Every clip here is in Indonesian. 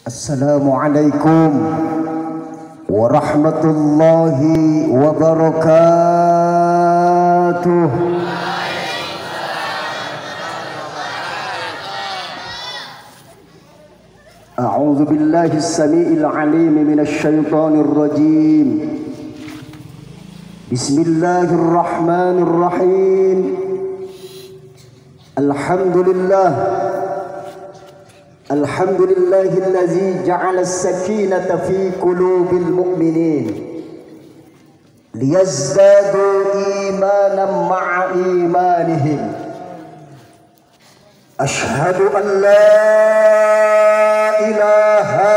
Assalamualaikum warahmatullahi wabarakatuh. A'udzu billahi as-sami'il 'alim minasy syaithanir rajim. Bismillahirrahmanirrahim. Alhamdulillahillazi ja'ala as-sakinata fi qulubil mu'minin liyazdadu imanan ma'a imanihim. Ashhadu an la ilaha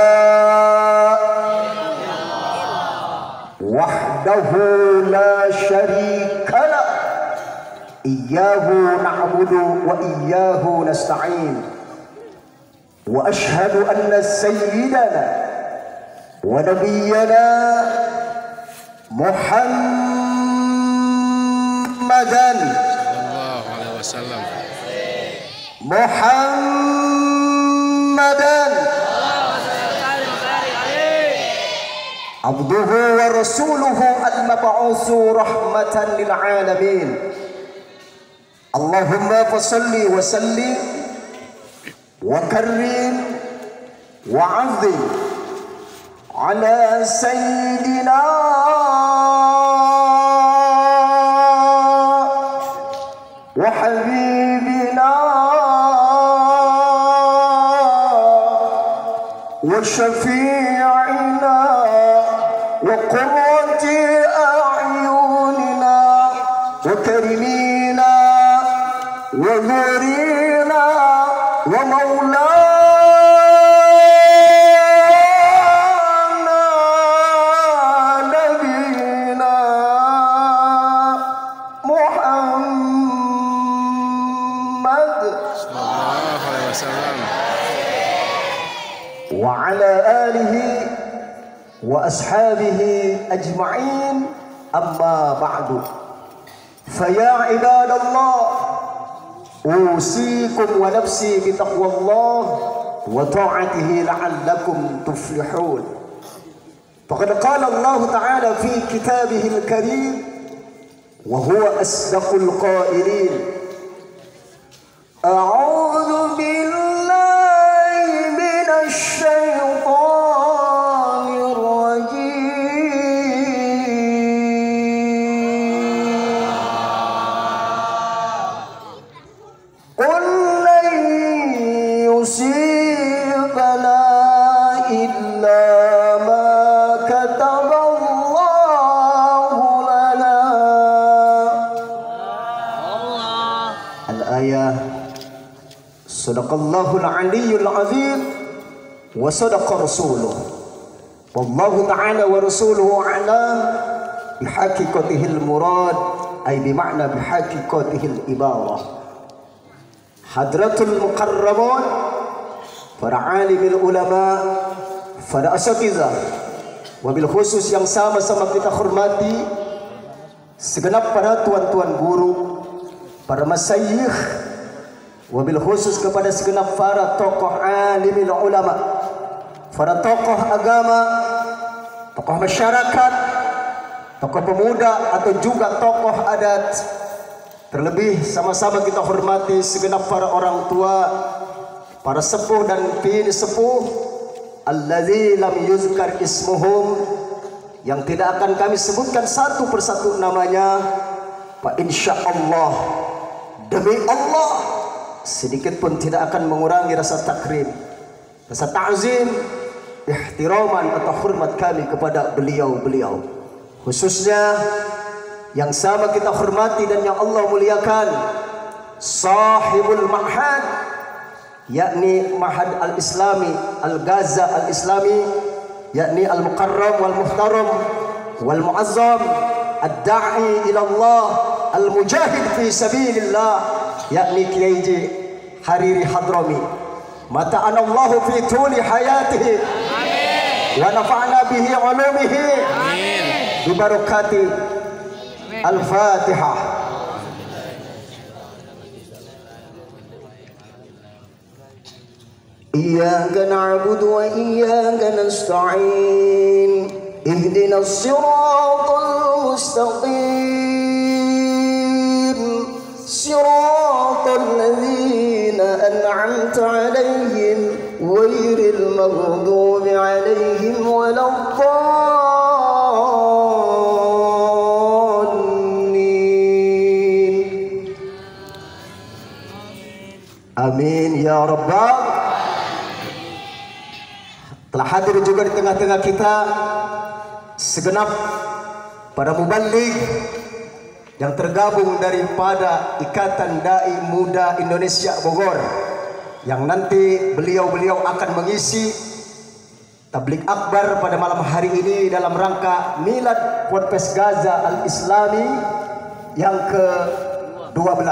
wahdahu la syarika lah. Iyyahu na'budu wa iyyahu nasta'in. Wa ashhadu anna sayyidana wa nabiyyana Muhammadan sallallahu alaihi wasallam abduhu wa rasuluhu al-mab'usu rahmatan lil alamin. Allahumma fassalli wa sallim wa karim wa 'azzim ala sayyidina wa habibina wa syafi'ina wa qurrati a'yunina wa karimina wa nurina wa maulana nabiyina Muhammad sallallahu alaihi wasallam wa ala alihi wa ashabihi ajma'in, amma ba'du. Faya ibadallah, usikum wa nafsi bitaqwallah wa ta'atihi la'allakum tuflihun. Faqad qala Allah ta'ala fi kitabihil karim wa huwa asdaqul qailin. A'udzu billahi minasy syaithanir rajim. Qul lan yusibana illa ma kataballahu lana. Al-ayah. Sadaqallahul aliyyul azim wa sadaqa rasuluh. Wallahu ta'ala wa rasuluhu a'lam bihaqiqatihil murad, ay bima'na bihaqiqatihil ibarah. Hadratul muqarrabun, para alimil ulama, para asatidzah, wabil khusus yang sama-sama kita hormati segenap para tuan-tuan guru, para masyayikh, wabil khusus kepada segenap para tokoh alimil ulama, para tokoh agama, tokoh masyarakat, tokoh pemuda atau juga tokoh adat. Terlebih sama-sama kita hormati segenap para orang tua, para sepuh dan pini sepuh, allazi lam yuzkar ismuhum, yang tidak akan kami sebutkan satu persatu namanya. Fa insyaallah, demi Allah, sedikit pun tidak akan mengurangi rasa takrim, rasa ta'zim, ihtiraman atau hormat kami kepada beliau-beliau. Khususnya yang sama kita hormati dan yang Allah muliakan, sahibul ma'had, yakni Ma'had al-Islami Al-Gaza al-Islami, yakni al-Mukarram wal-Muhtaram wal-Mu'azzam, ad-da'i ila Allah, al-mujahid fi sabilillah, yakni Kiai Hariri Hadrami. Mata'anallahu fi tuli hayatihi, amin, wa nafa'na bihi ulumihi, amin, bi barakati Al-Fatihah. Iyyaka na'budu wa iyyaka nasta'in. Ihdinas siratal mustaqim. Siratal ladzina an'amta 'alaihim ghairil maghdubi 'alaihim waladdallin. Amin ya rabbal. Telah hadir juga di tengah-tengah kita segenap para muballigh yang tergabung daripada Ikatan Dai Muda Indonesia Bogor, yang nanti beliau-beliau akan mengisi tabligh akbar pada malam hari ini dalam rangka Milad Ponpes Gaza Al-Islami yang ke-12.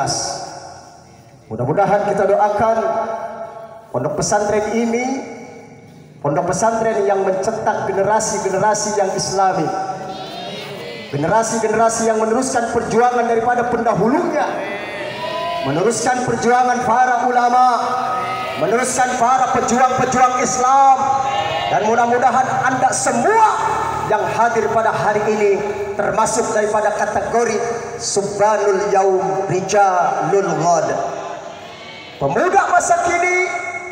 Mudah-mudahan kita doakan pondok pesantren ini, pondok pesantren yang mencetak generasi-generasi yang islami, generasi-generasi yang meneruskan perjuangan daripada pendahulunya, meneruskan perjuangan para ulama, meneruskan para pejuang-pejuang Islam. Dan mudah-mudahan Anda semua yang hadir pada hari ini termasuk daripada kategori Subhanul Yaum Rijalul Ghad, pemuda masa kini,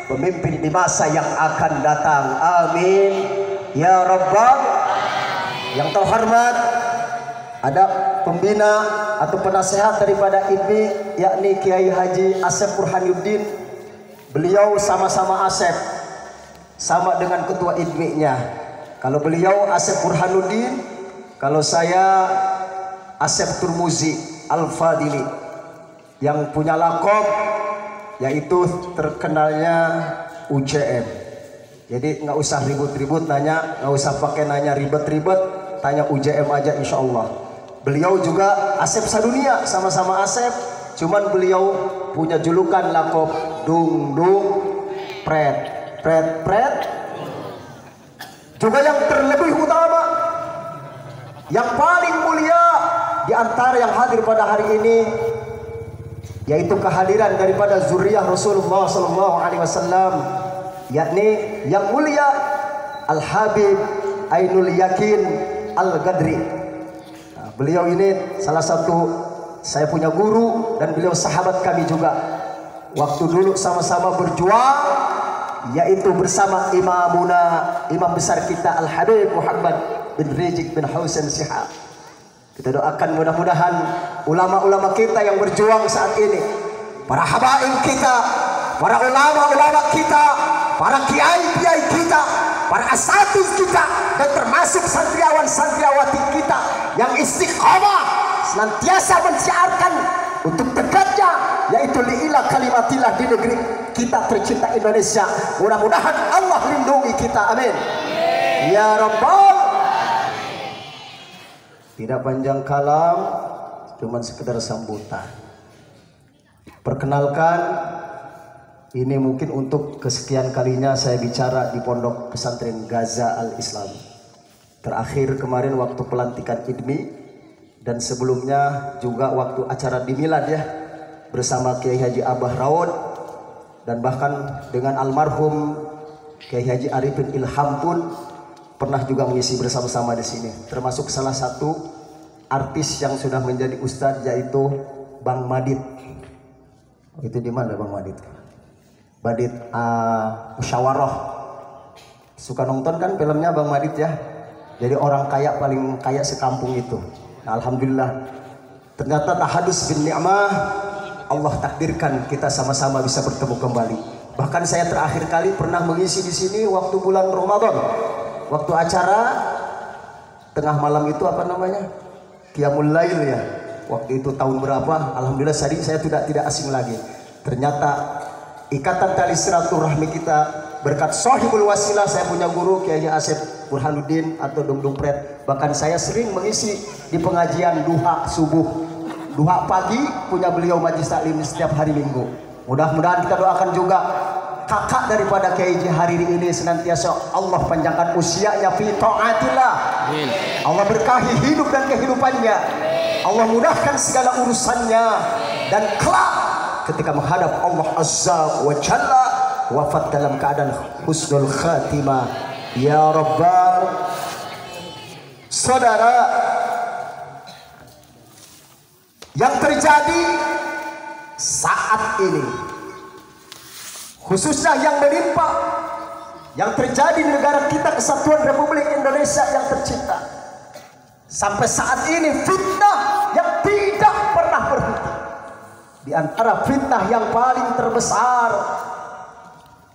pemimpin di masa yang akan datang. Amin ya rabbal. Yang terhormat, ada pembina atau penasehat daripada IDMI, yakni Kiai Haji Asep Burhanuddin. Beliau sama-sama Asep, sama dengan ketua IDMI-nya. Kalau beliau Asep Burhanuddin, kalau saya Asep Turmuzi Al-Fadili, yang punya lakob yaitu terkenalnya UJM. Jadi nggak usah ribut-ribut nanya, nggak usah pakai nanya ribet-ribet, tanya UJM aja insya Allah. Beliau juga Asep Sadunia, sama-sama Asep, cuman beliau punya julukan lakob Dung Dung Pret Pret Pret. Juga yang terlebih utama, yang paling mulia di antara yang hadir pada hari ini, yaitu kehadiran daripada zuriyah Rasulullah SAW, yakni yang mulia Al-Habib Ainul Yakin Al-Gadri. Nah, beliau ini salah satu saya punya guru dan beliau sahabat kami juga. Waktu dulu sama-sama berjuang, yaitu bersama imam besar kita Al-Habib Muhammad bin Rijik bin Husain Shihab. Kita doakan mudah-mudahan ulama-ulama kita yang berjuang saat ini, para habaib kita, para ulama-ulama kita, para kiai-kiai kita, para asatidz kita, dan termasuk santriawan-santriawati kita yang istiqomah senantiasa mensiarkan untuk tegaknya, yaitu li'ilah kalimatillah di negeri kita tercinta Indonesia. Mudah-mudahan Allah lindungi kita, amin ya rabbal. Tidak panjang kalam, cuman sekedar sambutan. Perkenalkan, ini mungkin untuk kesekian kalinya saya bicara di Pondok Pesantren Gaza Al-Islam. Terakhir kemarin waktu pelantikan IDMI, dan sebelumnya juga waktu acara di Milad ya, bersama Kiai Haji Abah Rawod, dan bahkan dengan almarhum Kiai Haji Arifin Ilham pun pernah juga mengisi bersama-sama di sini, termasuk salah satu artis yang sudah menjadi ustadz, yaitu Bang Madid. Itu di mana Bang Madid? Madid Musyawarah. Suka nonton kan filmnya Bang Madid ya? Jadi orang kaya paling kaya sekampung itu. Nah, alhamdulillah. Ternyata tahadus bin ni'mah, Allah takdirkan kita sama-sama bisa bertemu kembali. Bahkan saya terakhir kali pernah mengisi di sini waktu bulan Ramadan. Waktu acara tengah malam itu apa namanya? Qiyamul Lail ya. Waktu itu tahun berapa? Alhamdulillah saya tidak asing lagi. Ternyata ikatan tali silaturahmi kita berkat sahibul wasilah, saya punya guru Kiai Asep Burhanuddin atau Dung Dung Pret. Bahkan saya sering mengisi di pengajian duha subuh, duha pagi punya beliau majlis taklim setiap hari Minggu. Mudah-mudahan kita doakan juga kakak daripada Kiai Hariri ini senantiasa Allah panjangkan usianya fi taatillah. Allah berkahi hidup dan kehidupannya. Allah mudahkan segala urusannya, dan kelak ketika menghadap Allah Azza wa Jalla wafat dalam keadaan husnul khatimah. Ya Rabbal. Saudara, yang terjadi saat ini, khususnya yang menimpa, yang terjadi di negara kita Kesatuan Republik Indonesia yang tercinta, sampai saat ini fitnah yang tidak pernah berhenti. Di antara fitnah yang paling terbesar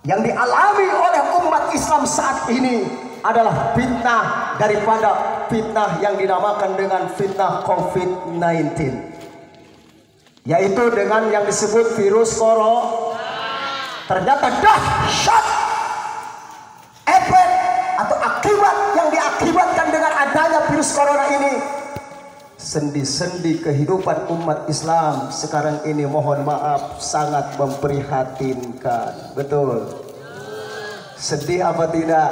yang dialami oleh umat Islam saat ini adalah fitnah daripada fitnah yang dinamakan dengan fitnah COVID-19, yaitu dengan yang disebut virus corona. Ternyata dahsyat efek atau akibat yang diakibatkan dengan adanya virus corona ini. Sendi-sendi kehidupan umat Islam sekarang ini, mohon maaf, sangat memprihatinkan. Betul? Sedih apa tidak?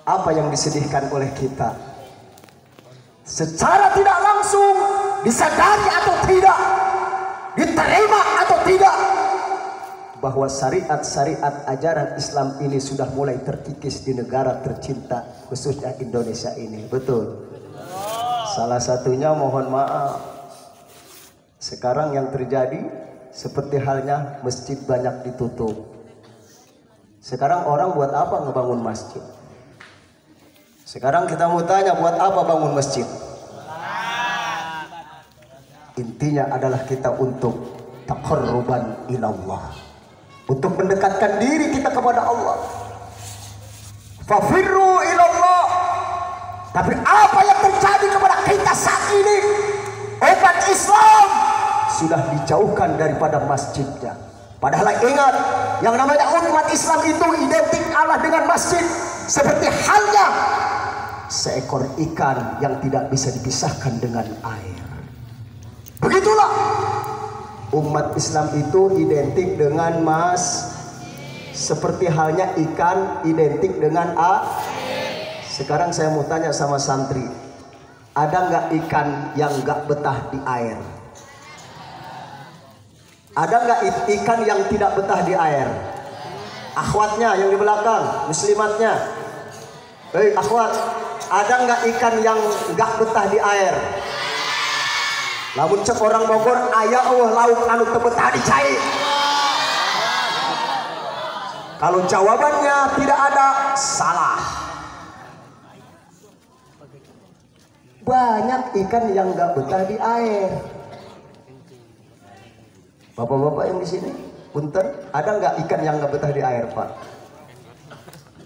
Apa yang disedihkan oleh kita? Secara tidak langsung disadari atau tidak, diterima atau tidak, bahwa syariat-syariat ajaran Islam ini sudah mulai terkikis di negara tercinta, khususnya Indonesia ini. Betul? Salah satunya, mohon maaf, sekarang yang terjadi seperti halnya masjid banyak ditutup. Sekarang orang buat apa ngebangun masjid? Sekarang kita mau tanya, buat apa bangun masjid? Intinya adalah kita untuk taqarruban ilallah, untuk mendekatkan diri kita kepada Allah. Fafirru ilallah. Tapi apa yang terjadi kepada kita saat ini? Umat Islam sudah dijauhkan daripada masjidnya. Padahal ingat, yang namanya umat Islam itu identik Allah dengan masjid, seperti halnya seekor ikan yang tidak bisa dipisahkan dengan air. Begitulah umat Islam itu identik dengan seperti halnya ikan identik dengan air. Sekarang saya mau tanya sama santri, ada nggak ikan yang nggak betah di air? Ada nggak ikan yang tidak betah di air? Akhwatnya yang di belakang, muslimatnya, akhwat, ada nggak ikan yang nggak betah di air? Lamun cek orang Bogor, ayah lauk anu teu betah di cai. Kalau jawabannya tidak ada, salah. Banyak ikan yang nggak betah di air. Bapak-bapak yang di sini, punten, ada nggak ikan yang nggak betah di air, Pak?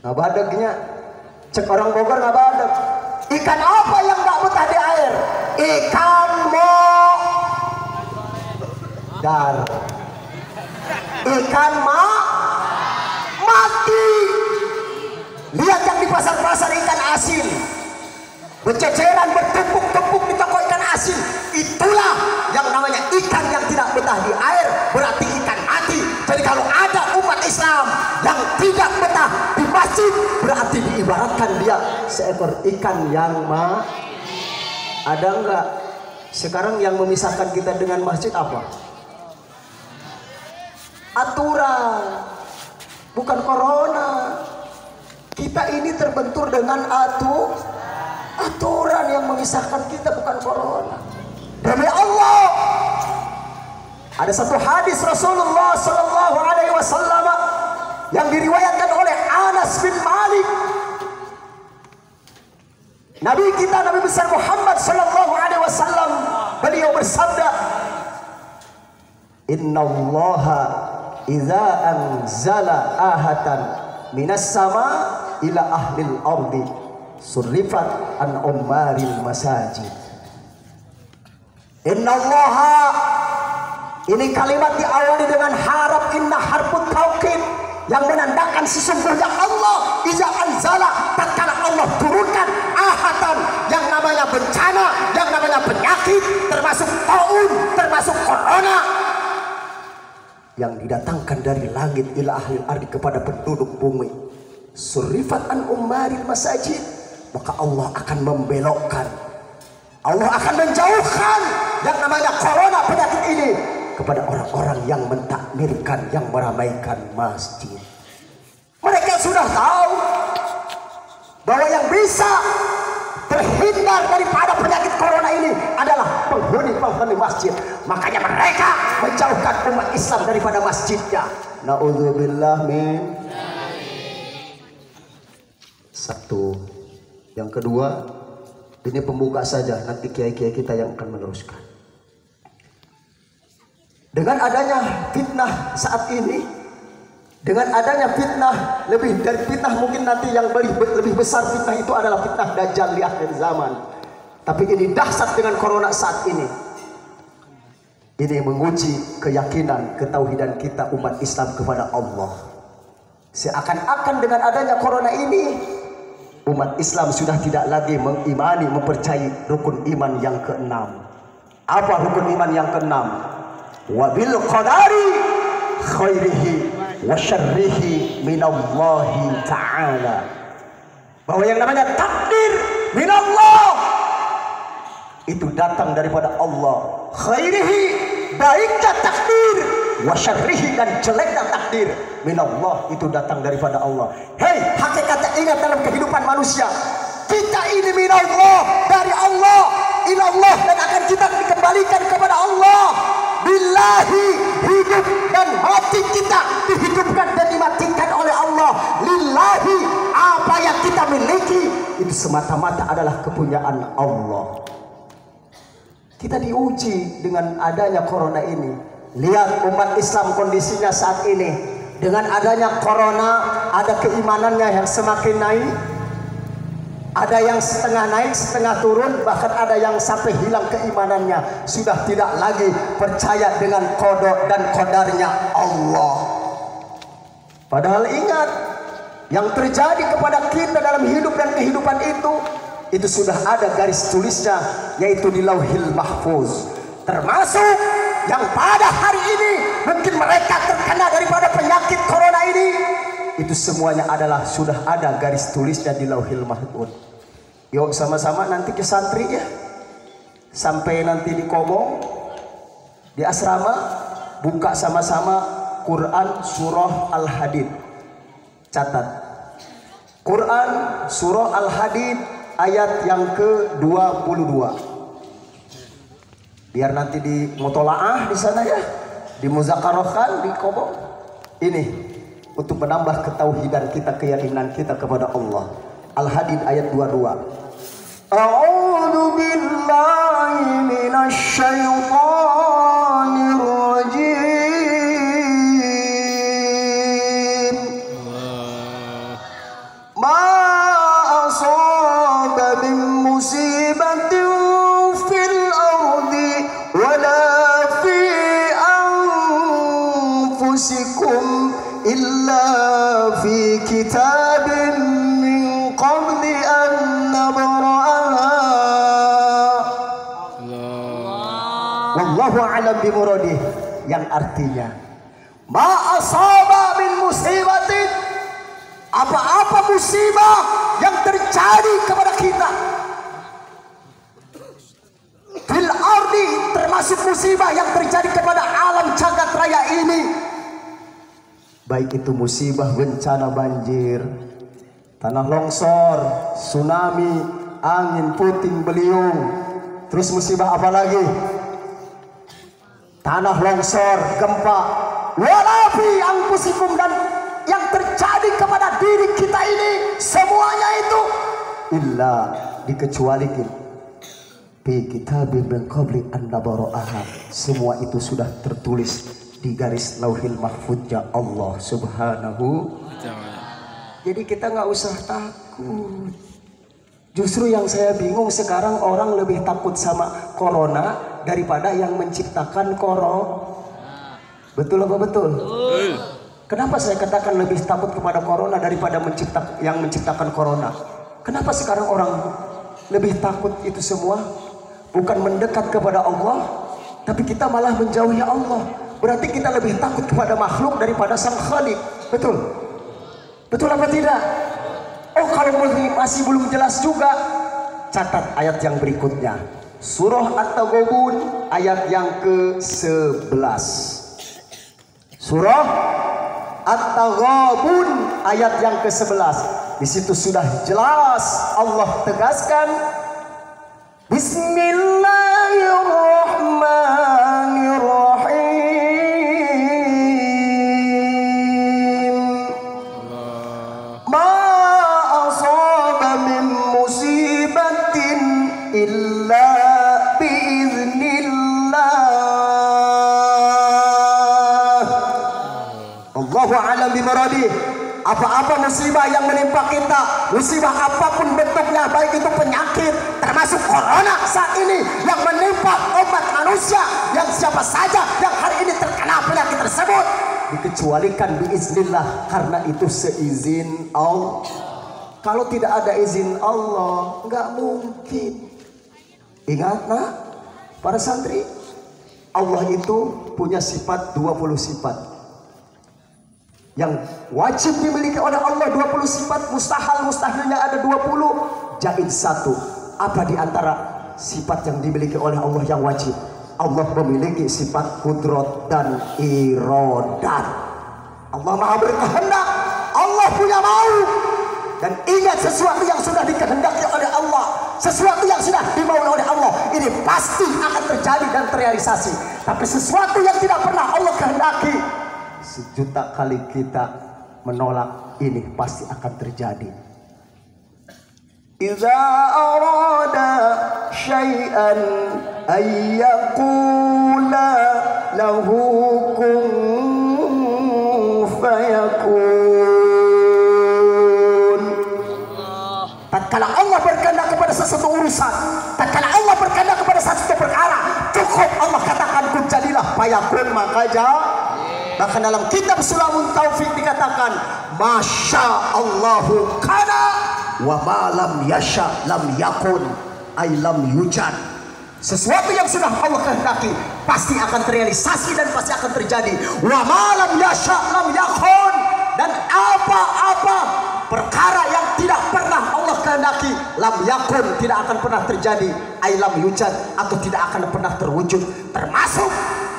Nggak badegnya, cek orang Bogor nggak badeg. Ikan apa yang nggak betah di air? Ikan modar. Ikan mati. Lihat yang di pasar-pasar ikan asin, berceceran, bertumpuk-tumpuk di toko ikan asin. Itulah yang namanya ikan yang tidak betah di air, berarti ikan mati. Jadi kalau ada umat Islam yang tidak betah di masjid, berarti diibaratkan dia seekor ikan yang Ada enggak? Sekarang yang memisahkan kita dengan masjid apa? Aturan, bukan corona. Kita ini terbentur dengan aturan yang memisahkan kita, bukan corona. Demi Allah, ada satu hadis Rasulullah Sallallahu Alaihi Wasallam yang diriwayatkan oleh Anas bin Malik. Nabi kita, Nabi besar Muhammad Sallallahu Alaihi Wasallam, beliau bersabda, Inna Allaha idza anzala ahatan minas sama ila ahlil ardi surrifat an ummaril masajid. Inna Allaha, ini kalimat diawali dengan harap, inna harfut taukid, yang menandakan sesungguhnya Allah iza anzala, tatkala Allah turunkan ahatan, yang namanya bencana, yang namanya penyakit, termasuk taun, termasuk corona, yang didatangkan dari langit ila ahlil ardi, kepada penduduk bumi, surrifat an ummaril masajid, maka Allah akan membelokkan, Allah akan menjauhkan yang namanya corona, penyakit ini kepada orang-orang yang mentakmirkan, yang meramaikan masjid. Mereka sudah tahu bahwa yang bisa terhindar daripada penyakit corona ini adalah penghuni masjid. Makanya mereka menjauhkan umat Islam daripada masjidnya. Na'udzubillah min. Satu. Yang kedua, ini pembuka saja, nanti kiai-kiai kita yang akan meneruskan. Dengan adanya fitnah saat ini, dengan adanya fitnah, lebih dari fitnah mungkin nanti yang lebih besar fitnah itu adalah fitnah Dajjal di akhir zaman. Tapi ini dahsyat dengan corona saat ini. Ini menguji keyakinan, ketauhidan kita umat Islam kepada Allah. Seakan-akan dengan adanya corona ini, umat Islam sudah tidak lagi mengimani, mempercayai rukun iman yang keenam. Apa rukun iman yang keenam? Wabil qadari khairihi wa syarrihi minallahi ta'ala. Bahwa yang namanya takdir minallah itu datang daripada Allah. Khairihi, baiknya takdir, wa syarrihi, dan jeleknya takdir minallah, itu datang daripada Allah. Hei, hakikatnya ingat dalam kehidupan manusia, kita ini minallah, dari Allah, ilallah, dan akan kita dikembalikan kepada Allah. Billahi, hidup dan mati kita dihidupkan dan dimatikan oleh Allah. Lillahi, apa yang kita miliki itu semata-mata adalah kepunyaan Allah. Kita diuji dengan adanya corona ini. Lihat umat Islam kondisinya saat ini. Dengan adanya corona, ada keimanannya yang semakin naik, ada yang setengah naik, setengah turun, bahkan ada yang sampai hilang keimanannya, sudah tidak lagi percaya dengan qada dan qadarnya Allah. Padahal ingat, yang terjadi kepada kita dalam hidup dan kehidupan itu sudah ada garis tulisnya, yaitu di Lauhil Mahfuz. Termasuk yang pada hari ini mungkin mereka terkena daripada penyakit corona ini, itu semuanya adalah sudah ada garis tulisnya di Lauhil Mahfuz. Yuk sama-sama nanti ke santri ya, sampai nanti di Komong, di asrama, buka sama-sama Quran surah Al-Hadid. Catat Quran surah Al-Hadid ayat yang ke-22. Biar nanti di mutolaah di sana ya, di muzakarahkan di Komong. Ini untuk menambah ketauhidan kita, keyakinan kita kepada Allah. Al-Hadid ayat 22. A'udzu billahi minasy syaithanir rajim. Ma asaba min musibatin fil ardi wala fi anfusikum illa fi kitabin min qabli an nabra'aha. Wallahu a'lam bimuradih, yang artinya ma asaba min musibatin, apa-apa musibah yang terjadi kepada kita fil ardi, termasuk musibah yang terjadi kepada alam jagat raya ini, baik itu musibah bencana banjir, tanah longsor, tsunami, angin puting beliung, terus musibah apa lagi? Tanah longsor, gempa, walafi anfusikum, dan yang terjadi kepada diri kita ini, semuanya itu illa, dikecualikan fi kitabin min qabli an nabra'aha, semua itu sudah tertulis di garis Lauhil Mahfuznya Allah Subhanahu. Jadi kita nggak usah takut. Justru yang saya bingung sekarang, orang lebih takut sama corona daripada yang menciptakan corona. Betul apa betul? Kenapa saya katakan lebih takut kepada corona daripada yang menciptakan corona? Kenapa sekarang orang lebih takut itu semua? Bukan mendekat kepada Allah, tapi kita malah menjauhi Allah. Berarti kita lebih takut kepada makhluk daripada Sang Khalik. Betul? Betul apa tidak? Oh, kalau masih belum jelas juga, catat ayat yang berikutnya. Surah At-Taghabun ayat yang ke-11. Surah At-Taghabun ayat yang ke-11. Di situ sudah jelas Allah tegaskan, Bismillahirrahmanirrahim. Ma asaba min musibatin illa biiznillah. Allahu a'lam bimaradih. Apa-apa musibah yang menimpa kita, musibah apapun bentuknya, baik itu penyakit, termasuk corona saat ini yang menimpa umat manusia, yang siapa saja yang hari ini terkena penyakit tersebut, dikecualikan biiznillah, karena itu seizin Allah. Kalau tidak ada izin Allah, nggak mungkin. Ingat nak, para santri, Allah itu punya sifat 20 sifat. Yang wajib dimiliki oleh Allah 20 sifat, mustahilnya ada 20, jahit 1. Apa di antara sifat yang dimiliki oleh Allah yang wajib? Allah memiliki sifat kudrat dan iradat. Allah maha berkehendak, Allah punya mau. Dan ingat, sesuatu yang sudah dikehendaki oleh Allah, sesuatu yang sudah dimaui oleh Allah, ini pasti akan terjadi dan terrealisasi. Tapi sesuatu yang tidak pernah Allah kehendaki, sejuta kali kita menolak, ini pasti akan terjadi. Iza arada syai'an ayyakula lahu kun fayakun. Tatkala Allah berkehendak kepada sesuatu urusan, tatkala Allah berkehendak kepada sesuatu perkara, cukup Allah katakan kun, jadilah, fayakun, maka bahkan dalam kitab Sulamun Taufik dikatakan, Masya Allahu kana wa ma lam yasha lam yakun, ay lam yujad. Sesuatu yang sudah Allah kehendaki pasti akan terrealisasi dan pasti akan terjadi. Wa ma lam yasha lam yakun. Dan apa-apa perkara yang tidak pernah Allah kehendaki, lam yakun, tidak akan pernah terjadi, ay lam yujad, atau tidak akan pernah terwujud. Termasuk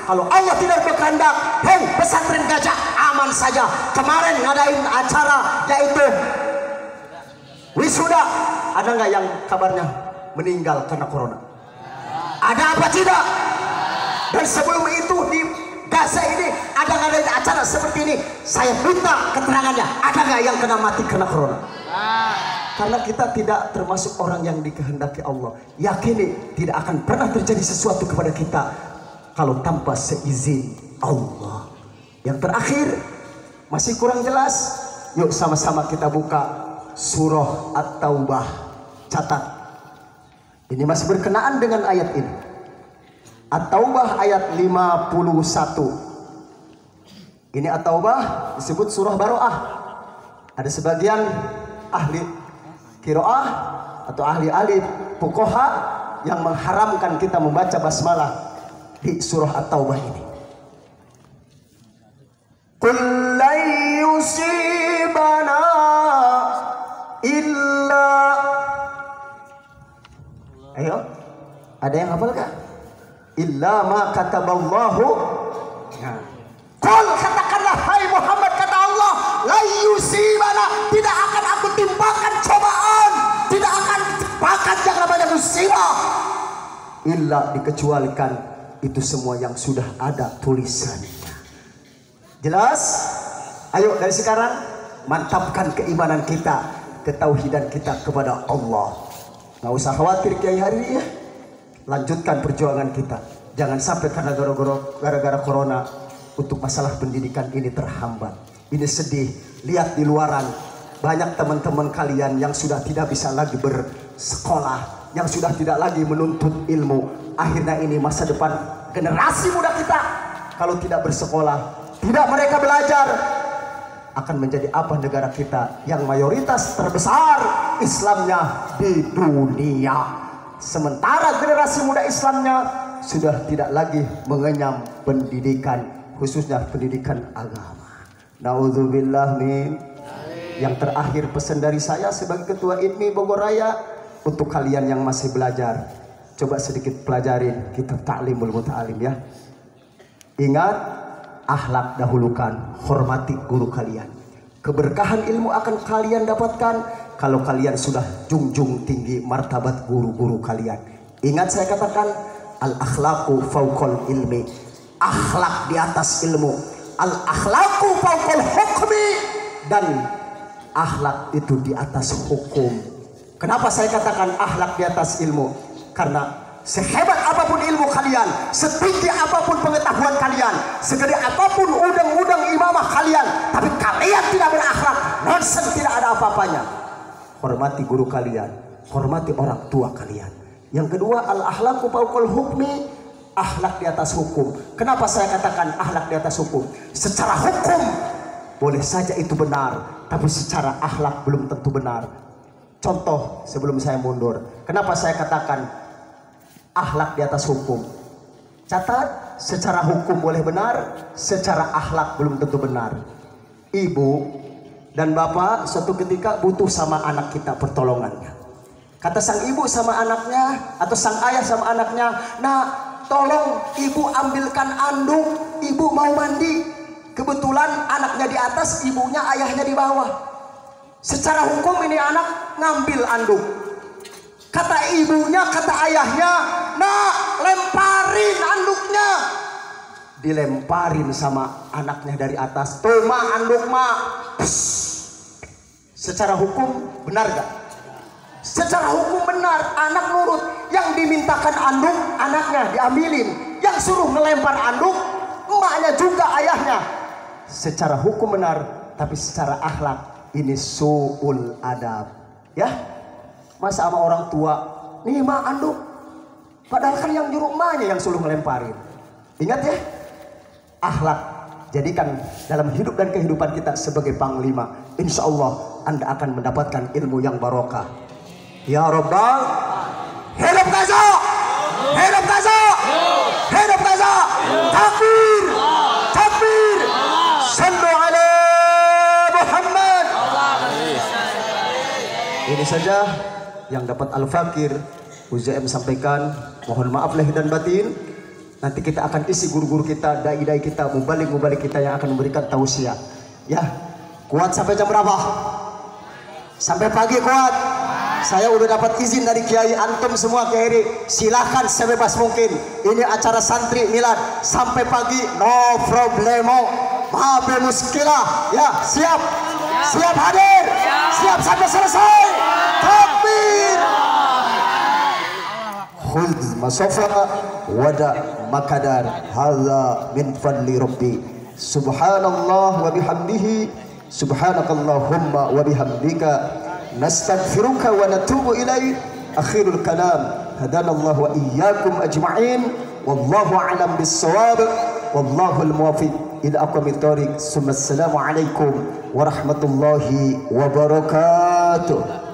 kalau Allah tidak berkehendak, hei pesantren Gajah aman saja. Kemarin ngadain acara yaitu wisuda, ada nggak yang kabarnya meninggal karena corona? Ada apa tidak? Dan sebelum itu di Gaza ini ada ngadain acara seperti ini, saya minta keterangannya, ada nggak yang kena mati karena corona? Karena kita tidak termasuk orang yang dikehendaki Allah. Yakini tidak akan pernah terjadi sesuatu kepada kita kalau tanpa seizin Allah. Yang terakhir, masih kurang jelas, yuk sama-sama kita buka surah At-Taubah. Catat, ini masih berkenaan dengan ayat ini. At-Taubah ayat 51. Ini At-Taubah disebut surah Baro'ah. Ada sebagian ahli qiraah atau ahli fuqaha yang mengharamkan kita membaca basmalah di surah At-Taubah ini. Qul la yusibana illa, ayo, ada yang hafal kah? Illa ma kataballahu. Qul, katakanlah hai Muhammad, kata Allah, la yusibana, tidak akan aku timpakan cobaan, tidak akan timpakan yang namanya musibah, illa, dikecualikan itu semua yang sudah ada tulisannya. Jelas? Ayo dari sekarang mantapkan keimanan kita, ketauhidan kita kepada Allah. Nggak usah khawatir Kiai hari ini ya. Lanjutkan perjuangan kita. Jangan sampai karena gara-gara corona untuk masalah pendidikan ini terhambat. Ini sedih. Lihat di luaran, banyak teman-teman kalian yang sudah tidak bisa lagi bersekolah, yang sudah tidak lagi menuntut ilmu. Akhirnya ini masa depan generasi muda kita kalau tidak bersekolah, tidak mereka belajar, akan menjadi apa negara kita yang mayoritas terbesar Islamnya di dunia. Sementara generasi muda Islamnya sudah tidak lagi mengenyam pendidikan, khususnya pendidikan agama. Nauzubillah min. Yang terakhir, pesan dari saya sebagai ketua IDMI Bogor Raya untuk kalian yang masih belajar, Coba sedikit pelajarin kitab Ta'limul Muta'alim ya. Ingat, akhlak dahulukan, hormati guru kalian. Keberkahan ilmu akan kalian dapatkan kalau kalian sudah junjung tinggi martabat guru-guru kalian. Ingat saya katakan, al-akhlaqu fauqal ilmi. Akhlak di atas ilmu. Al-akhlaqu fauqal hukmi. Dan akhlak itu di atas hukum. Kenapa saya katakan akhlak di atas ilmu? Karena sehebat apapun ilmu kalian, setinggi apapun pengetahuan kalian, segede apapun udang-udang imamah kalian, tapi kalian tidak berakhlak, nonsen, tidak ada apa-apanya. Hormati guru kalian, hormati orang tua kalian. Yang kedua, al-akhlaqu fauqal hukmi, akhlak di atas hukum. Kenapa saya katakan akhlak di atas hukum? Secara hukum boleh saja itu benar, tapi secara akhlak belum tentu benar. Contoh sebelum saya mundur, kenapa saya katakan akhlak di atas hukum? Catat, secara hukum boleh benar, secara akhlak belum tentu benar. Ibu dan bapak suatu ketika butuh sama anak kita pertolongannya. Kata sang ibu sama anaknya, atau sang ayah sama anaknya, "Nah, tolong ibu ambilkan anduk, ibu mau mandi." Kebetulan anaknya di atas, ibunya, ayahnya di bawah. Secara hukum ini anak ngambil anduk. Kata ibunya, kata ayahnya, "Nak, lemparin anduknya." Dilemparin sama anaknya dari atas. "Tuh mak, anduk mak." Secara hukum benar gak? Secara hukum benar, anak nurut. Yang dimintakan anduk, anaknya diambilin. Yang suruh ngelempar anduk, emaknya juga, ayahnya. Secara hukum benar, tapi secara akhlak ini su'ul adab. Ya, masa sama orang tua, "Nih mak anduk." Padahal kan yang nyuruh emaknya yang suruh ngelemparin. Ingat ya, akhlak jadikan dalam hidup dan kehidupan kita sebagai panglima. Insya Allah Anda akan mendapatkan ilmu yang barokah. Ya Rabbal, hidup Gaza, hidup Gaza, hidup Gaza. Takbir, takbir. Sallu ala Muhammad. Ini saja yang dapat Al-Fakir UZM sampaikan. Mohon maaf lahir dan batin. Nanti kita akan isi guru-guru kita, dai-dai kita, mubalik-mubalik kita yang akan memberikan tausiah. Ya, kuat sampai jam berapa? Sampai pagi kuat. Saya udah dapat izin dari Kiai, antum semua Kiai, silahkan sebebas mungkin. Ini acara santri milad sampai pagi, no problemo, maaf muskilah. Ya, siap, siap hadir, siap sampai selesai. Takbir. Khudh masafa wada makadar. Hadza min fadli rabbi. Subhanallah wa bihamdihi. Subhanakallahumma wa bihamdika. Nastaghfiruka wa natubu ilaik. Akhirul kalam, hadanallahu wa iyyakum ajma'in. Wallahu a'lam bis-shawab. Wallahu al-muwaffiq ila aqwamit thoriq. Assalamu alaikum warahmatullahi wabarakatuh.